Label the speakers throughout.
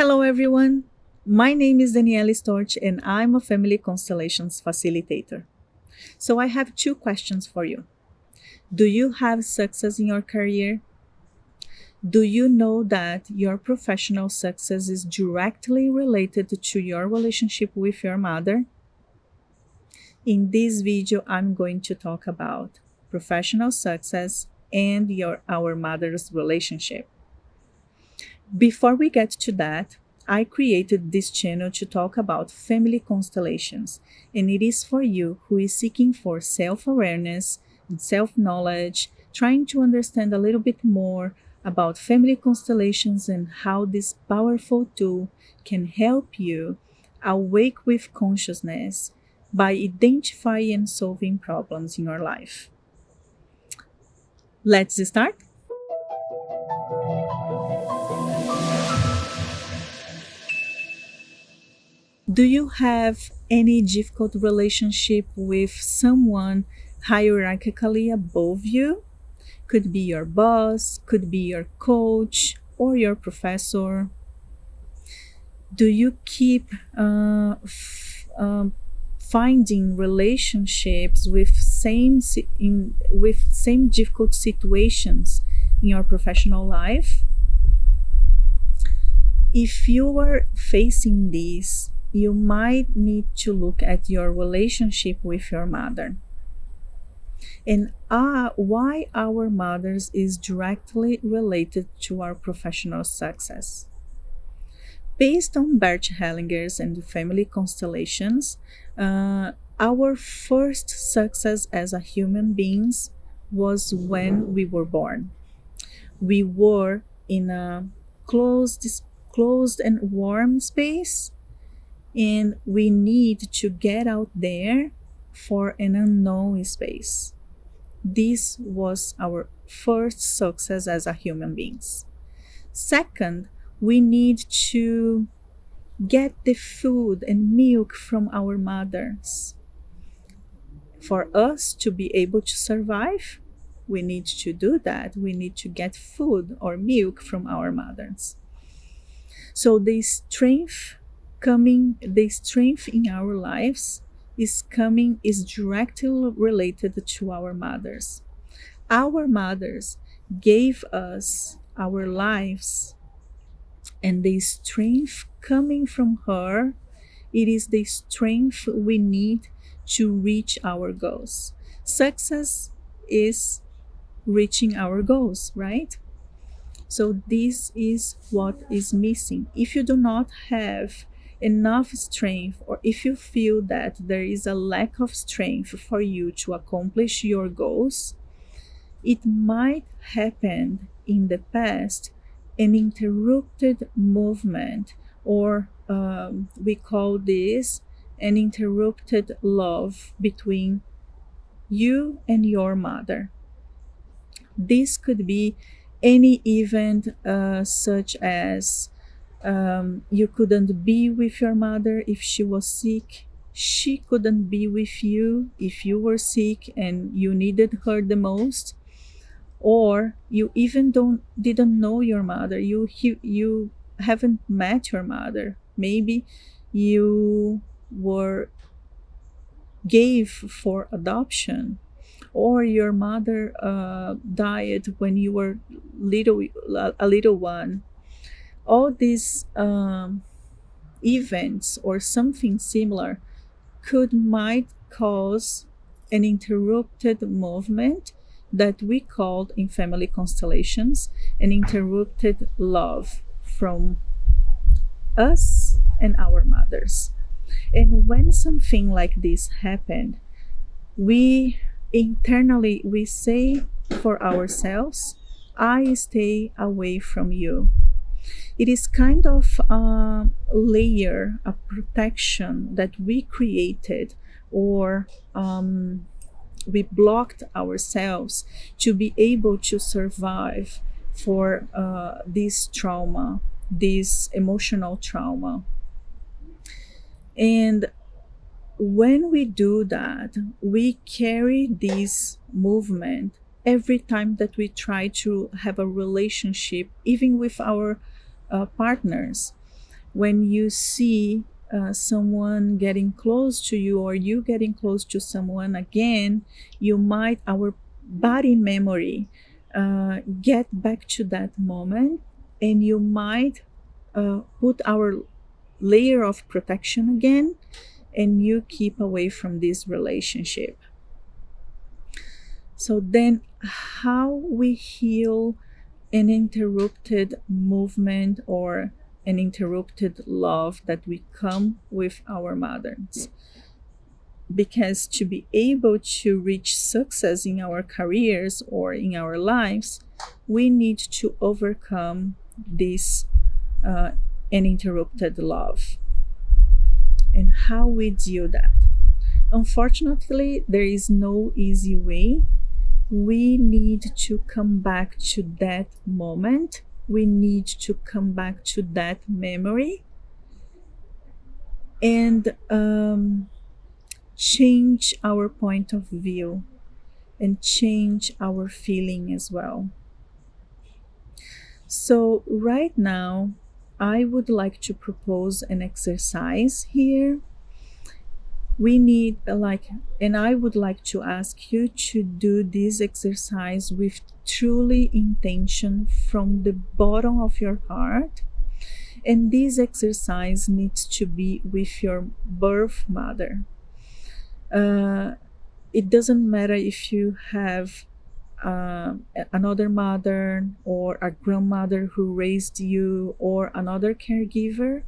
Speaker 1: Hello, everyone. My name is Daniele Storti, and I'm a Family Constellations facilitator. So, I have two questions for you. Do you have success in your career? Do you know that your professional success is directly related to your relationship with your mother? In this video, I'm going to talk about professional success and our mother's relationship. Before we get to that, I created this channel to talk about family constellations, and it is for you who is seeking for self-awareness and self-knowledge, trying to understand a little bit more about family constellations and how this powerful tool can help you awake with consciousness by identifying and solving problems in your life. Let's start. Do you have any difficult relationship with someone hierarchically above you? Could be your boss, could be your coach, or your professor. Do you keep finding relationships with same difficult situations in your professional life? If you are facing this, you might need to look at your relationship with your mother and why our mothers is directly related to our professional success. Based on Bert Hellinger's and Family Constellations, our first success as a human beings was when we were born. We were in a closed and warm space, and we need to get out there for an unknown space. This was our first success as a human beings. Second, we need to get the food and milk from our mothers. For us to be able to survive, we need to do that. We need to get food or milk from our mothers. So the strength in our lives is directly related to our mothers. Our mothers gave us our lives, and the strength coming from her, it is the strength we need to reach our goals. Success is reaching our goals, right? So this is what is missing. If you do not have enough strength, or if you feel that there is a lack of strength for you to accomplish your goals, it might happen in the past an interrupted movement, or we call this an interrupted love between you and your mother. This could be any event such as you couldn't be with your mother if she was sick. She couldn't be with you if you were sick and you needed her the most. Or you even didn't know your mother. You haven't met your mother. Maybe you were gave for adoption, or your mother died when you were a little one. All these events or something similar might cause an interrupted movement that we called in family constellations an interrupted love from us and our mothers. And when something like this happened, we internally we say for ourselves, I stay away from you. It is kind of a layer, a protection that we created, or we blocked ourselves to be able to survive for this trauma, this emotional trauma. And when we do that, we carry this movement every time that we try to have a relationship, even with our partners. When you see someone getting close to you, or you getting close to someone again, you might, our body memory, get back to that moment, and you might put our layer of protection again, and you keep away from this relationship. So then, how we heal an interrupted movement or an interrupted love that we come with our mothers? Because to be able to reach success in our careers or in our lives, we need to overcome this uninterrupted love. And how we do that? Unfortunately, there is no easy way. We need to come back to that moment. We need to come back to that memory and change our point of view and change our feeling as well. So, right now, I would like to propose an exercise here. We need and I would like to ask you to do this exercise with truly intention from the bottom of your heart. And this exercise needs to be with your birth mother. It doesn't matter if you have another mother or a grandmother who raised you or another caregiver.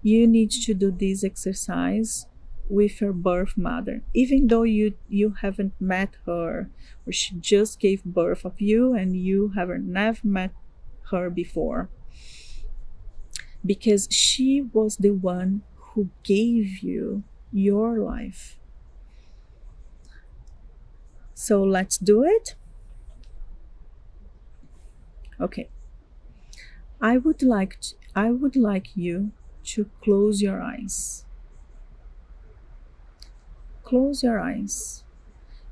Speaker 1: You need to do this exercise with your birth mother, even though you haven't met her, or she just gave birth of you and you have never met her before, because she was the one who gave you your life. So let's do it. Okay. I would like you to close your eyes. Close your eyes.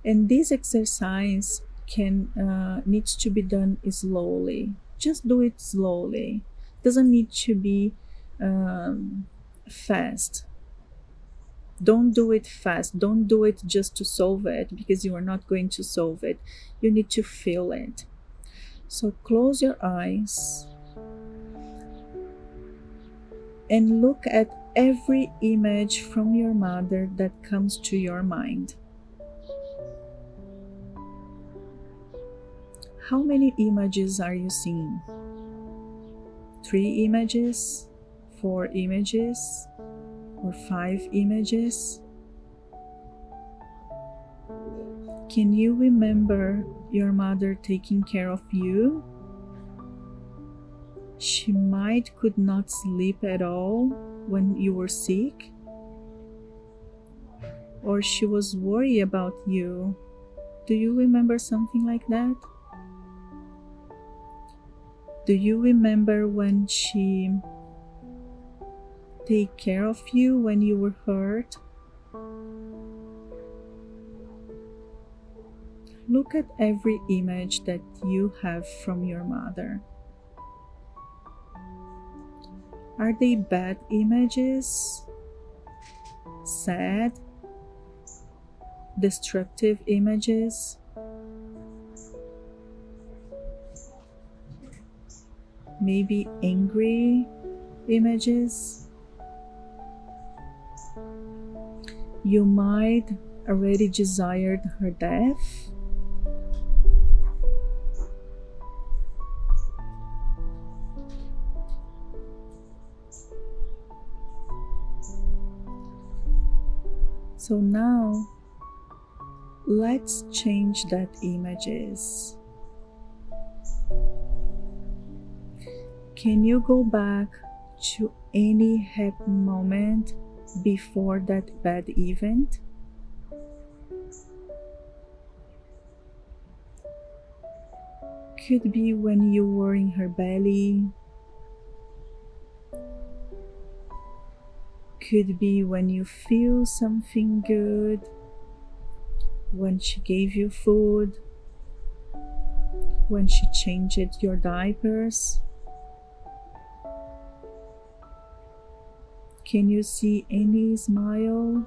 Speaker 1: And this exercise needs to be done slowly. Just do it slowly. Doesn't need to be fast. Don't do it fast. Don't do it just to solve it, because you are not going to solve it. You need to feel it. So close your eyes and look at every image from your mother that comes to your mind. How many images are you seeing? 3 images? 4 images? Or 5 images? Can you remember your mother taking care of you? She could not sleep at all when you were sick, or she was worried about you. Do you remember something like that? Do you remember when she take care of you when you were hurt? Look at every image that you have from your mother. Are they bad images? Sad? Destructive images? Maybe angry images? You might already desired her death. So now, let's change that images. Can you go back to any happy moment before that bad event? Could be when you were in her belly. Could be when you feel something good, when she gave you food, when she changed your diapers. Can you see any smile?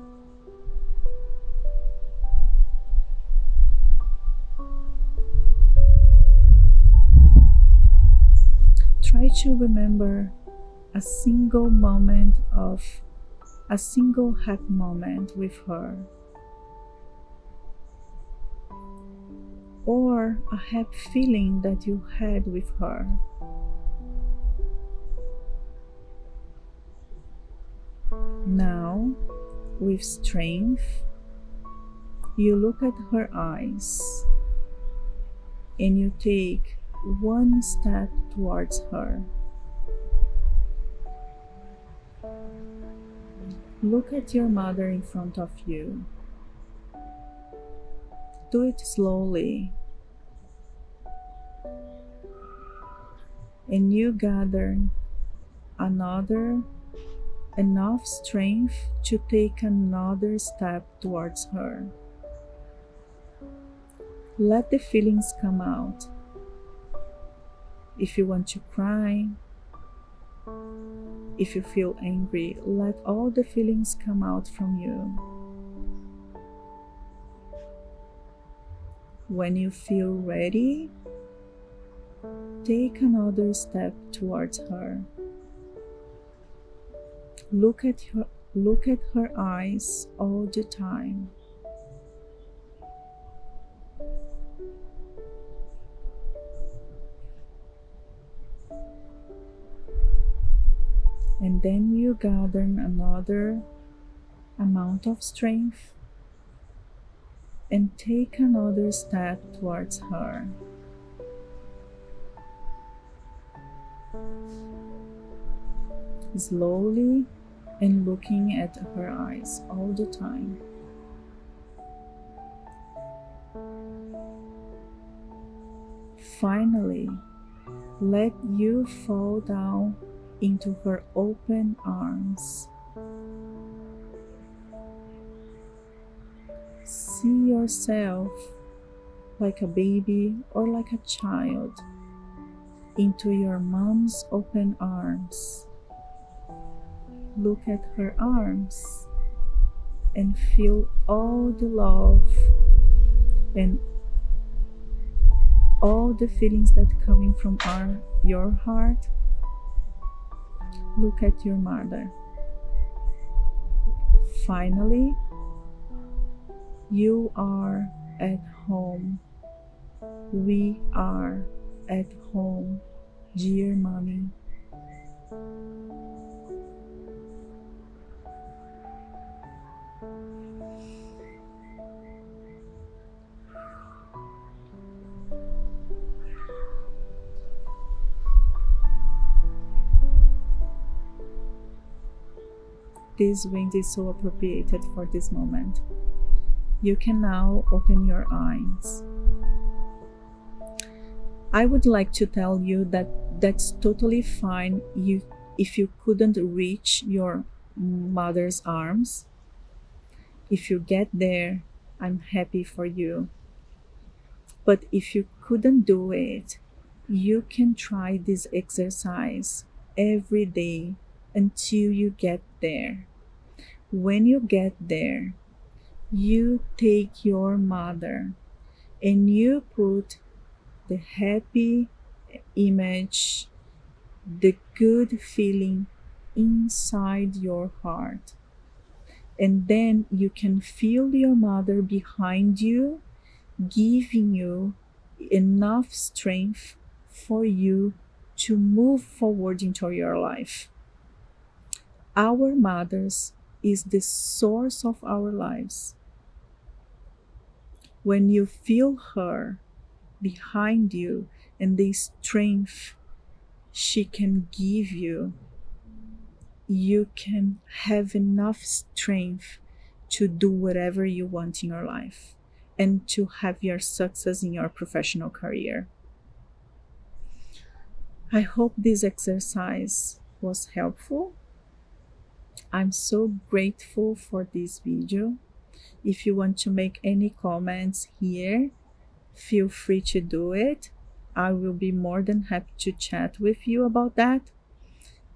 Speaker 1: Try to remember a single happy moment with her, or a happy feeling that you had with her. Now, with strength, you look at her eyes and you take one step towards her. Look at your mother in front of you. Do it slowly. And you gather enough strength to take another step towards her. Let the feelings come out. If you want to cry, if you feel angry, let all the feelings come out from you. When you feel ready, take another step towards her. Look at her eyes all the time. And then you gather another amount of strength and take another step towards her. Slowly and looking at her eyes all the time. Finally, let you fall down into her open arms. See yourself like a baby or like a child into your mom's open arms. Look at her arms and feel all the love and all the feelings that coming from your heart. Look at your mother. Finally, you are at home. We are at home, dear mommy. This wind is so appropriated for this moment. You can now open your eyes. I would like to tell you that that's totally fine if you couldn't reach your mother's arms. If you get there, I'm happy for you. But if you couldn't do it, you can try this exercise every day until you get there. When you get there, you take your mother and you put the happy image, the good feeling inside your heart. And then you can feel your mother behind you, giving you enough strength for you to move forward into your life. Our mothers is the source of our lives. When you feel her behind you and the strength she can give you, you can have enough strength to do whatever you want in your life and to have your success in your professional career. I hope this exercise was helpful. I'm so grateful for this video. If you want to make any comments here, feel free to do it. I will be more than happy to chat with you about that.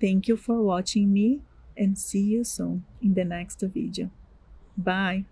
Speaker 1: Thank you for watching me, and see you soon in the next video. Bye.